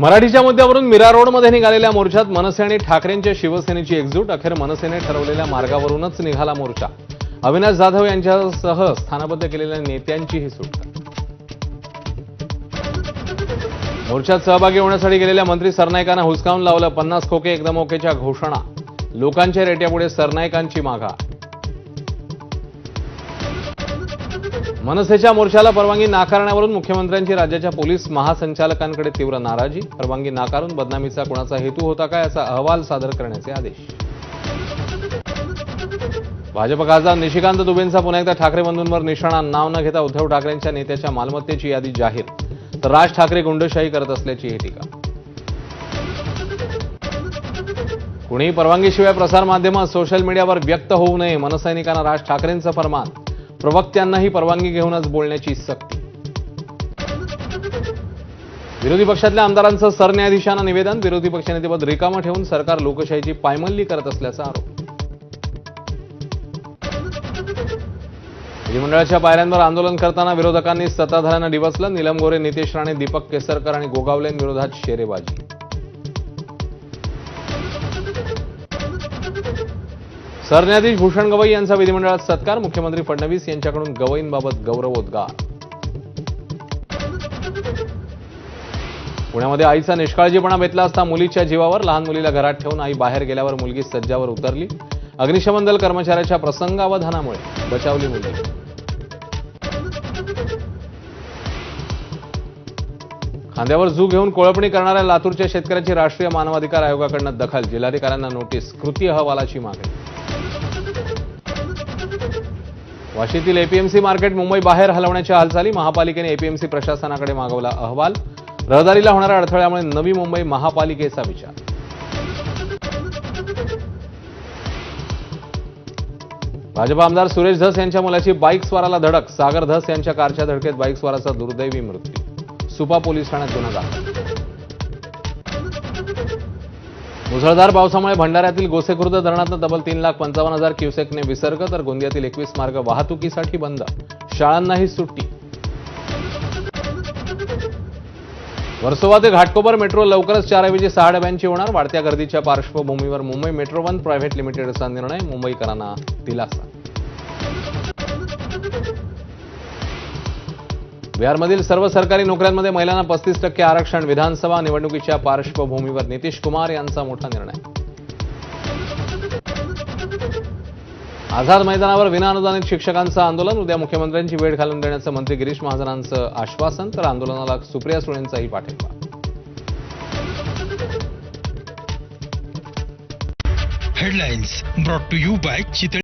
मराठीच्या मुद्द्यावरून मीरा रोडमध्ये निघालेल्या मोर्चात मनसे आणि ठाकरेंच्या शिवसेनेची एकजूट. अखेर मनसेने ठरवलेल्या मार्गावरूनच निघाला मोर्चा. अविनाश जाधव यांच्यासह स्थानबद्ध केलेल्या नेत्यांची ही सुटका. मोर्चात सहभागी होण्यासाठी गेलेल्या मंत्री सरनाईकांना हुसकावून लावलं. 50 खोके एकदम ओकेच्या घोषणा. लोकांच्या रेट्यापुढे सरनाईकांची माघार. मनसेच्या मोर्चाला परवानगी नाकारण्यावरून मुख्यमंत्र्यांची राज्याच्या पोलीस महासंचालकांकडे तीव्र नाराजी. परवानगी नाकारून बदनामीचा कोणाचा हेतू होता का याचा अहवाल सादर करण्याचे आदेश. भाजप खासदार निशिकांत दुबेंचा पुन्हा एकदा ठाकरे बंधूंवर निशाणा. नाव न घेता उद्धव ठाकरेंच्या नेत्याच्या मालमत्तेची यादी जाहीर, तर राज ठाकरे गुंडशाही करत असल्याची ही टीका. कुणीही परवानगीशिवाय प्रसारमाध्यमात सोशल मीडियावर व्यक्त होऊ नये, मनसैनिकांना राज ठाकरेंचं फरमान. प्रवक्त्यांनाही परवानगी घेऊनच बोलण्याची सक्ती. विरोधी पक्षातल्या आमदारांचं सरन्यायाधीशांना निवेदन. विरोधी पक्षनेतेपद रिकामं ठेवून सरकार लोकशाहीची पायमल्ली करत असल्याचा आरोप. विधिमंडळाच्या पायऱ्यांवर आंदोलन करताना विरोधकांनी सत्ताधाऱ्यांना डिवचलं. नीलम गोरे, नितेश राणे, दीपक केसरकर आणि गोगावलेंविरोधात शेरेबाजी. सरन्यायाधीश भूषण गवई यांचा विधिमंडळात सत्कार. मुख्यमंत्री फडणवीस यांच्याकडून गवईंबाबत गौरवोद्गार. पुण्यामध्ये आईचा निष्काळजीपणा बेतला असता मुलीच्या जीवावर. लहान मुलीला घरात ठेवून आई बाहेर गेल्यावर मुलगी सज्जावर उतरली. अग्निशमन दल कर्मचाऱ्याच्या प्रसंगावधानामुळे बचावली मुलगी. खांद्यावर झू घेऊन कोळपणी करणाऱ्या लातूरच्या शेतकऱ्याची राष्ट्रीय मानवाधिकार आयोगाकडून दखल. जिल्हाधिकाऱ्यांना नोटीस. कृती अहवालाची मागणी. वाशीतील एपीएमसी मार्केट मुंबई बाहेर हलवण्याच्या हालचाली. महापालिकेने एपीएमसी प्रशासनाकडे मागवला अहवाल. रहदारीला होणाऱ्या अडथळ्यामुळे नवी मुंबई महापालिकेचा विचार. भाजप आमदार सुरेश धस यांच्या मुलाची बाईक स्वाराला धडक. सागर धस यांच्या कारच्या धडकेत बाईक स्वाराचा दुर्दैवी मृत्यू. सुपा पोलीस ठाण्यात गुन्हा दाखल. मुसळधार पावसामुळे भंडाऱ्यातील गोसेखुर्द धरणातून तब्बल 3,55,000 क्युसेकने विसर्ग, तर गोंदियातील 21 मार्ग वाहतुकीसाठी बंद. शाळांनाही सुट्टी. वर्सोवा ते घाटकोपर मेट्रो लवकरच 4 ऐवजी 6 डब्यांची होणार. वाढत्या गर्दीच्या पार्श्वभूमीवर मुंबई मेट्रो वन प्रायव्हेट लिमिटेडचा निर्णय. मुंबईकरांना दिलासा. बिहारमधील सर्व सरकारी नोकऱ्यांमध्ये महिलांना 35% आरक्षण. विधानसभा निवडणुकीच्या पार्श्वभूमीवर नितीश कुमार यांचा मोठा निर्णय. आझाद मैदानावर विनाअनुदानित शिक्षकांचं आंदोलन. उद्या मुख्यमंत्र्यांची वेळ घालून देण्याचं मंत्री गिरीश महाजनांचं आश्वासन, तर आंदोलनाला सुप्रिया सुळेंचाही पाठिंबा. Headlines brought to you bye